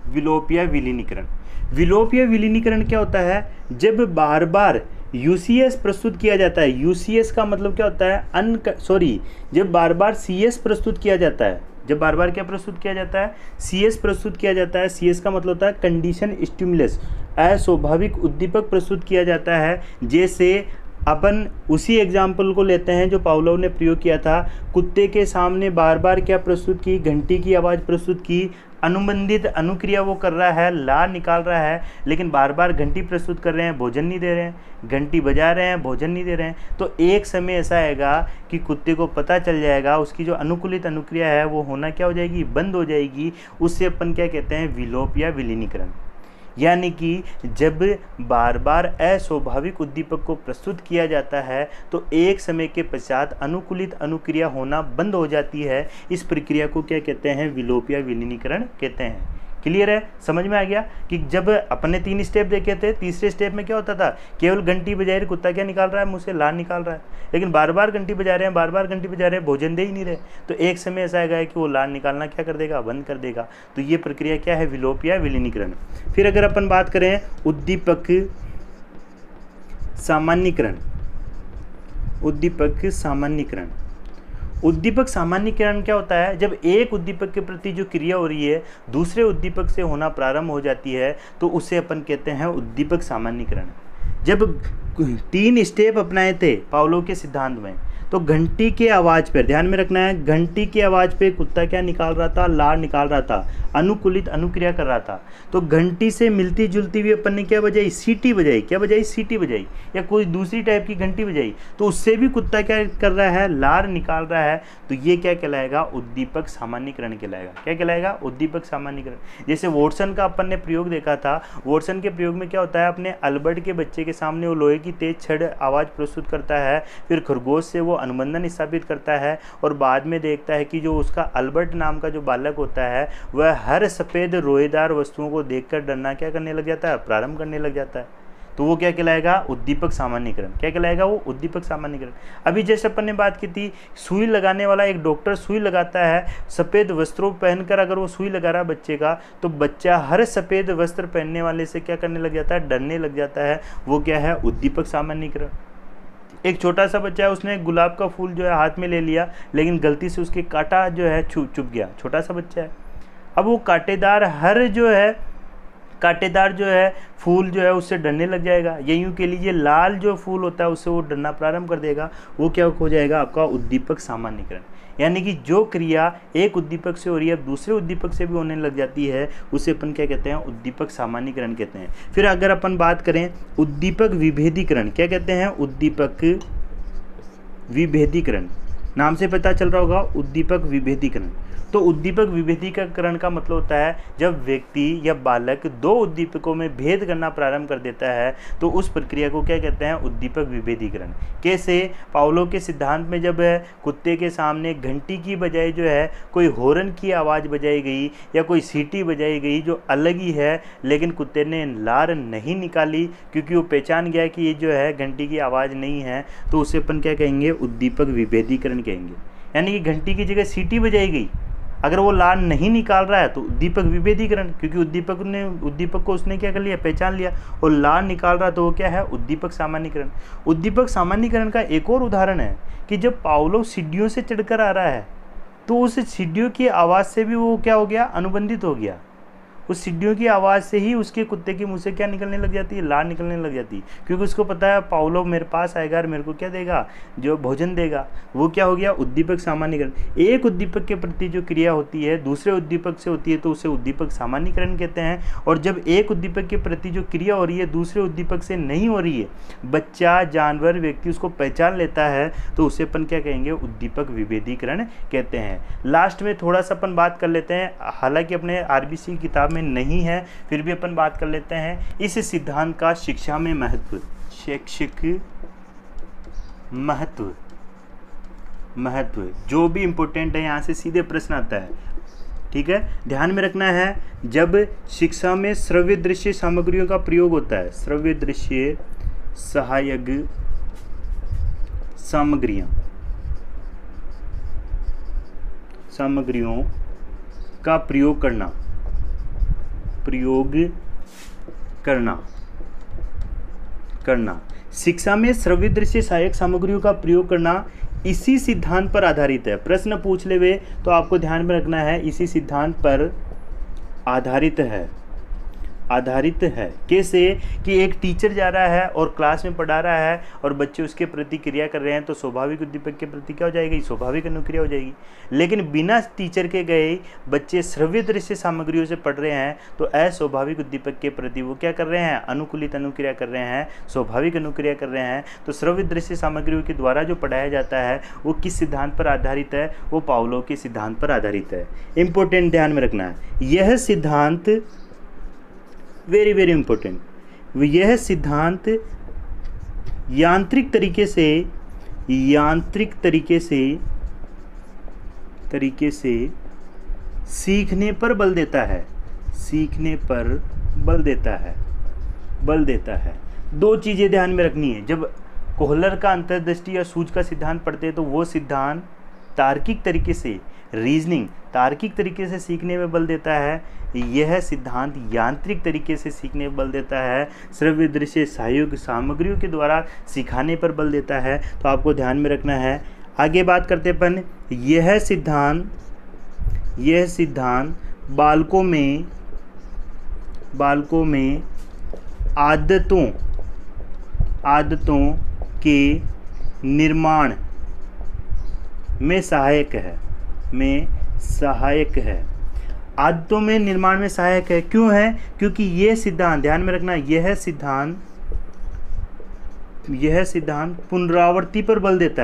विलोप या विलीनीकरण, विलोप या विलीनीकरण क्या होता है, जब बार बार यूसीएस प्रस्तुत किया जाता है। यूसीएस का मतलब क्या होता है, जब बार बार सीएस प्रस्तुत किया जाता है। जब बार बार क्या प्रस्तुत किया जाता है, सीएस प्रस्तुत किया जाता है। सीएस का मतलब होता है कंडीशन स्टिमुलस, अस्वाभाविक उद्दीपक प्रस्तुत किया जाता है। जैसे अपन उसी एग्जाम्पल को लेते हैं जो पावलोव ने प्रयोग किया था। कुत्ते के सामने बार बार क्या प्रस्तुत की, घंटी की आवाज़ प्रस्तुत की। अनुबंधित अनुक्रिया वो कर रहा है, लार निकाल रहा है, लेकिन बार बार घंटी प्रस्तुत कर रहे हैं, भोजन नहीं दे रहे हैं, घंटी बजा रहे हैं, भोजन नहीं दे रहे हैं। तो एक समय ऐसा आएगा कि कुत्ते को पता चल जाएगा, उसकी जो अनुकूलित अनुक्रिया है वो होना क्या हो जाएगी, बंद हो जाएगी। उससे अपन क्या कहते हैं, विलोप या विलीनीकरण। यानी कि जब बार बार अस्वाभाविक उद्दीपक को प्रस्तुत किया जाता है तो एक समय के पश्चात अनुकूलित अनुक्रिया होना बंद हो जाती है। इस प्रक्रिया को क्या कहते हैं, विलोप या विलीनीकरण कहते हैं। क्लियर है, समझ में आ गया कि जब अपने 3 स्टेप देखे थे, तीसरे स्टेप में क्या होता था, केवल घंटी बजा रहे, कुत्ता क्या निकाल रहा है, मुंह से लार निकाल रहा है, लेकिन बार बार घंटी बजा रहे हैं, बार बार घंटी बजा रहे हैं, भोजन दे ही नहीं रहे, तो एक समय ऐसा आएगा कि वो लार निकालना क्या कर देगा, बंद कर देगा। तो ये प्रक्रिया क्या है, विलोप या विलीनीकरण। फिर अगर अपन बात करें उद्दीपक सामान्यीकरण, उद्दीपक सामान्यीकरण। उद्दीपक सामान्यीकरण क्या होता है, जब एक उद्दीपक के प्रति जो क्रिया हो रही है दूसरे उद्दीपक से होना प्रारंभ हो जाती है तो उसे अपन कहते हैं उद्दीपक सामान्यीकरण। जब 3 स्टेप अपनाए थे पावलोव के सिद्धांत में, तो घंटी के आवाज़ पर ध्यान में रखना है, घंटी की आवाज़ पे कुत्ता क्या निकाल रहा था, लार निकाल रहा था, अनुकूलित अनुक्रिया कर रहा था। तो घंटी से मिलती जुलती हुई अपन ने क्या बजाई, सीटी बजाई, क्या बजाई, सीटी बजाई, या कोई दूसरी टाइप की घंटी बजाई, तो उससे भी कुत्ता क्या कर रहा है, लार निकाल रहा है। तो ये क्या कहलाएगा, उद्दीपक सामान्यीकरण कहलाएगा। क्या कहलाएगा, उद्दीपक सामान्यीकरण। जैसे वॉटसन का अपन ने प्रयोग देखा था, वॉटसन के प्रयोग में क्या होता है, अपने अल्बर्ट के बच्चे के सामने वो लोहे की तेज छड़ आवाज़ प्रस्तुत करता है, फिर खरगोश से वो अनुबंधन स्थापित करता है, और बाद में देखता है कि जो उसका अल्बर्ट नाम का जो बालक होता है वह हर सफ़ेद रोएदार वस्तुओं को देखकर डरना क्या करने लग जाता है, प्रारंभ करने लग जाता है। तो वो क्या कहलाएगा, उद्दीपक सामान्यीकरण। क्या कहलाएगा, वो उद्दीपक सामान्यीकरण। अभी जैसे अपन ने बात की थी, सुई लगाने वाला एक डॉक्टर सुई लगाता है, सफ़ेद वस्त्रों पहनकर अगर वो सुई लगा रहा है बच्चे का, तो बच्चा हर सफ़ेद वस्त्र पहनने वाले से क्या करने लग जाता है, डरने लग जाता है। वो क्या है, उद्दीपक सामान्यीकरण। एक छोटा सा बच्चा है, उसने गुलाब का फूल जो है हाथ में ले लिया, लेकिन गलती से उसके कांटा जो है चुभ गया, छोटा सा बच्चा है। अब वो कांटेदार जो है फूल जो है उससे डरने लग जाएगा, या यूँ के लीजिए लाल जो फूल होता है उससे वो डरना प्रारंभ कर देगा। वो क्या हो जाएगा, आपका उद्दीपक सामान्यीकरण। यानी कि जो क्रिया एक उद्दीपक से हो रही है अब दूसरे उद्दीपक से भी होने लग जाती है, उसे अपन क्या कहते हैं, उद्दीपक सामान्यीकरण कहते हैं। फिर अगर अपन बात करें उद्दीपक विभेदीकरण, क्या कहते हैं, उद्दीपक विभेदीकरण, नाम से पता चल रहा होगा, उद्दीपक विभेदीकरण। तो उद्दीपक विभेदीकरण का मतलब होता है जब व्यक्ति या बालक 2 उद्दीपकों में भेद करना प्रारंभ कर देता है तो उस प्रक्रिया को क्या कहते हैं, उद्दीपक विभेदीकरण। कैसे, पावलोव के सिद्धांत में जब कुत्ते के सामने घंटी की बजाय जो है कोई हॉर्न की आवाज़ बजाई गई या कोई सीटी बजाई गई जो अलग ही है, लेकिन कुत्ते ने लार नहीं निकाली क्योंकि वो पहचान गया कि ये जो है घंटी की आवाज़ नहीं है, तो उसे अपन क्या कहेंगे, उद्दीपक विभेदीकरण कहेंगे। यानी कि घंटी की जगह सीटी बजाई गई, अगर वो लार नहीं निकाल रहा है तो उद्दीपक विभेदीकरण, क्योंकि उद्दीपक को उसने क्या कर लिया, पहचान लिया, और लार निकाल रहा तो वो क्या है, उद्दीपक सामान्यीकरण। उद्दीपक सामान्यीकरण का एक और उदाहरण है कि जब पावलोव सीढ़ियों से चढ़कर आ रहा है तो उस सीढ़ियों की आवाज़ से भी वो क्या हो गया, अनुबंधित हो गया। उस सीढ़ियों की आवाज़ से ही उसके कुत्ते के मुंह से क्या निकलने लग जाती है, लार निकलने लग जाती है, क्योंकि उसको पता है पावलोव मेरे पास आएगा और मेरे को क्या देगा, जो भोजन देगा। वो क्या हो गया, उद्दीपक सामान्यीकरण। एक उद्दीपक के प्रति जो क्रिया होती है दूसरे उद्दीपक से होती है तो उसे उद्दीपक सामान्यीकरण कहते हैं। और जब एक उद्दीपक के प्रति जो क्रिया हो रही है दूसरे उद्दीपक से नहीं हो रही है, बच्चा, जानवर, व्यक्ति उसको पहचान लेता है तो उसे अपन क्या कहेंगे, उद्दीपक विभेदीकरण कहते हैं। लास्ट में थोड़ा सा अपन बात कर लेते हैं, हालांकि अपने आरबीसी किताब में नहीं है फिर भी अपन बात कर लेते हैं इस सिद्धांत का शिक्षा में महत्व। शैक्षिक महत्व जो भी इंपॉर्टेंट है, यहां से सीधे प्रश्न आता है, ठीक है, ध्यान में रखना है। जब शिक्षा में श्रव्य दृश्य सामग्रियों का प्रयोग होता है, श्रव्य दृश्य सहायक सामग्रियों का प्रयोग करना, शिक्षा में श्रव्य दृश्य सहायक सामग्रियों का प्रयोग करना इसी सिद्धांत पर आधारित है। प्रश्न पूछ ले वे तो आपको ध्यान में रखना है, इसी सिद्धांत पर आधारित है। कैसे कि एक टीचर जा रहा है और क्लास में पढ़ा रहा है और बच्चे उसके प्रति क्रिया कर रहे हैं तो स्वाभाविक उद्दीपक के प्रति क्या हो जाएगी, स्वाभाविक अनुक्रिया हो जाएगी। लेकिन बिना टीचर के गए बच्चे श्रव्य दृश्य सामग्रियों से पढ़ रहे हैं तो अस्वाभाविक उद्दीपक के प्रति वो क्या कर रहे हैं, अनुकूलित अनुक्रिया कर रहे हैं, स्वाभाविक अनुक्रिया कर रहे हैं। तो श्रव्य दृश्य सामग्रियों के द्वारा जो पढ़ाया जाता है वो किस सिद्धांत पर आधारित है, वो पावलोव के सिद्धांत पर आधारित है। इंपॉर्टेंट ध्यान में रखना है, यह सिद्धांत वेरी वेरी इंपॉर्टेंट, यह सिद्धांत यांत्रिक तरीके से सीखने पर बल देता है, सीखने पर बल देता है, बल देता है। दो चीज़ें ध्यान में रखनी है। जब कोहलर का अंतर्दृष्टि या सूझ का सिद्धांत पढ़ते हैं तो वो सिद्धांत तार्किक तरीके से, रीजनिंग, तार्किक तरीके से सीखने में बल देता है। यह सिद्धांत यांत्रिक तरीके से सीखने में बल देता है, श्रव्य दृश्य सहयोग सामग्रियों के द्वारा सिखाने पर बल देता है। तो आपको ध्यान में रखना है। आगे बात करते अपन, यह सिद्धांत बालकों में आदतों के निर्माण में सहायक है, आदतों में निर्माण में सहायक है। क्यों है? क्योंकि ये सिद्धांत, ध्यान में रखना, यह सिद्धांत पुनरावृत्ति पर बल देता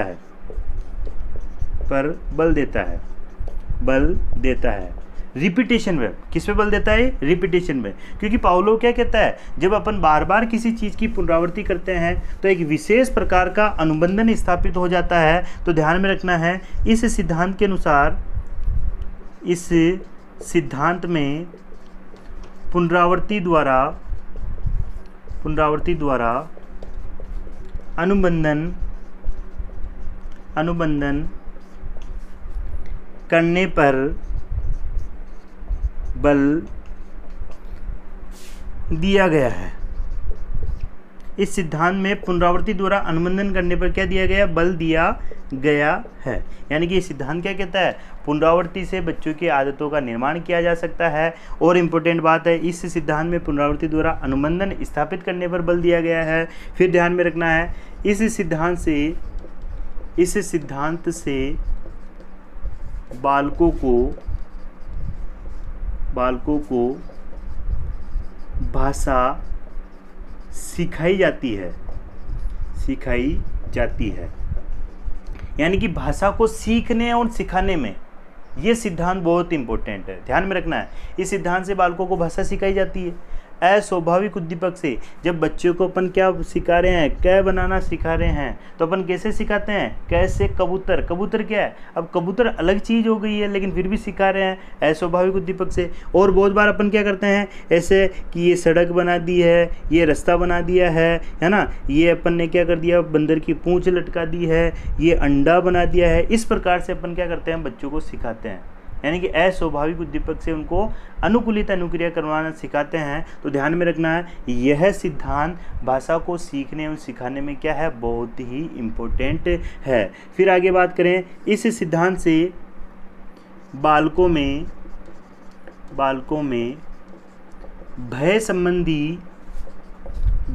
है, रिपीटेशन में। किस पे बल देता है? रिपीटेशन में। क्योंकि पावलोव क्या कहता है, जब अपन बार बार किसी चीज़ की पुनरावृत्ति करते हैं तो एक विशेष प्रकार का अनुबंधन स्थापित हो जाता है। तो ध्यान में रखना है, इस सिद्धांत के अनुसार, इस सिद्धांत में पुनरावृत्ति द्वारा अनुबंधन करने पर बल दिया गया है। इस सिद्धांत में पुनरावृत्ति द्वारा अनुबंधन करने पर क्या दिया गया? बल दिया गया है। यानी कि ये सिद्धांत क्या कहता है? पुनरावृत्ति से बच्चों की आदतों का निर्माण किया जा सकता है। और इम्पोर्टेंट बात है, इस सिद्धांत में पुनरावृत्ति द्वारा अनुबंधन स्थापित करने पर बल दिया गया है। फिर ध्यान में रखना है, इस सिद्धांत से बालकों को भाषा सिखाई जाती है। यानी कि भाषा को सीखने और सिखाने में ये सिद्धांत बहुत इंपॉर्टेंट है। ध्यान में रखना है, इस सिद्धांत से बालकों को भाषा सिखाई जाती है। अस्वाभाविक उद्दीपक से जब बच्चों को अपन क्या सिखा रहे हैं? कै बनाना सिखा रहे हैं। तो अपन कैसे सिखाते हैं? कैसे? कबूतर। कबूतर क्या है? अब कबूतर अलग चीज़ हो गई है, लेकिन फिर भी सिखा रहे हैं अस्वाभाविक उद्दीपक से। और बहुत बार अपन क्या करते हैं ऐसे कि ये सड़क बना दी है, ये रास्ता बना दिया है ना, ये अपन ने क्या कर दिया, बंदर की पूंछ लटका दी है, ये अंडा बना दिया है। इस प्रकार से अपन क्या करते हैं? बच्चों को सिखाते हैं। यानी कि अस्वाभाविक उद्दीपक से उनको अनुकूलित अनुक्रिया करवाना सिखाते हैं। तो ध्यान में रखना है, यह सिद्धांत भाषा को सीखने और सिखाने में क्या है? बहुत ही इम्पोर्टेंट है। फिर आगे बात करें, इस सिद्धांत से बालकों में भय संबंधी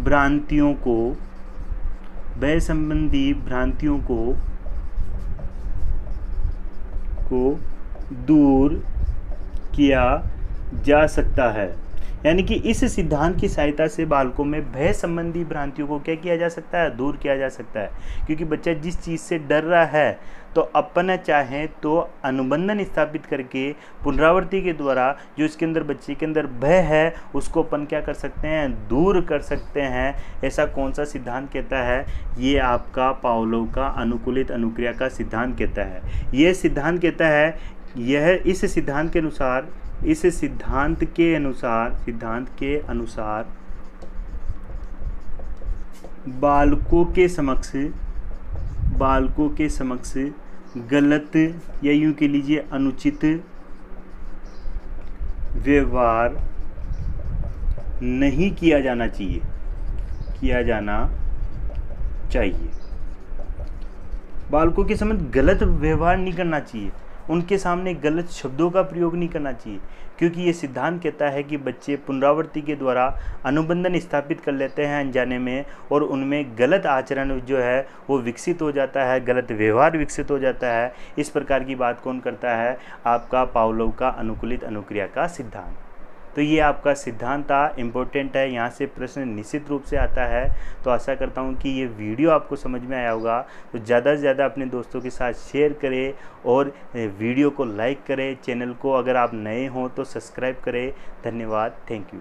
भ्रांतियों को दूर किया जा सकता है। यानी कि इस सिद्धांत की सहायता से बालकों में भय संबंधी भ्रांतियों को क्या किया जा सकता है? दूर किया जा सकता है। क्योंकि बच्चा जिस चीज़ से डर रहा है तो अपन चाहें तो अनुबंधन स्थापित करके पुनरावृत्ति के द्वारा जो इसके अंदर, बच्चे के अंदर भय है, उसको अपन क्या कर सकते हैं? दूर कर सकते हैं। ऐसा कौन सा सिद्धांत कहता है? ये आपका पावलोव का अनुकूलित अनुक्रिया का सिद्धांत कहता है। यह सिद्धांत कहता है, इस सिद्धांत के अनुसार बालकों के समक्ष गलत या यूं कह लीजिए अनुचित व्यवहार नहीं किया जाना चाहिए। बालकों के समक्ष गलत व्यवहार नहीं करना चाहिए, उनके सामने गलत शब्दों का प्रयोग नहीं करना चाहिए। क्योंकि ये सिद्धांत कहता है कि बच्चे पुनरावृत्ति के द्वारा अनुबंधन स्थापित कर लेते हैं अनजाने में, और उनमें गलत आचरण जो है वो विकसित हो जाता है, गलत व्यवहार विकसित हो जाता है। इस प्रकार की बात कौन करता है? आपका पावलोव का अनुकूलित अनुक्रिया का सिद्धांत। तो ये आपका सिद्धांत था, इम्पोर्टेंट है, यहाँ से प्रश्न निश्चित रूप से आता है। तो आशा करता हूँ कि ये वीडियो आपको समझ में आया होगा। तो ज़्यादा से ज़्यादा अपने दोस्तों के साथ शेयर करें और वीडियो को लाइक करें। चैनल को अगर आप नए हों तो सब्सक्राइब करें। धन्यवाद, थैंक यू।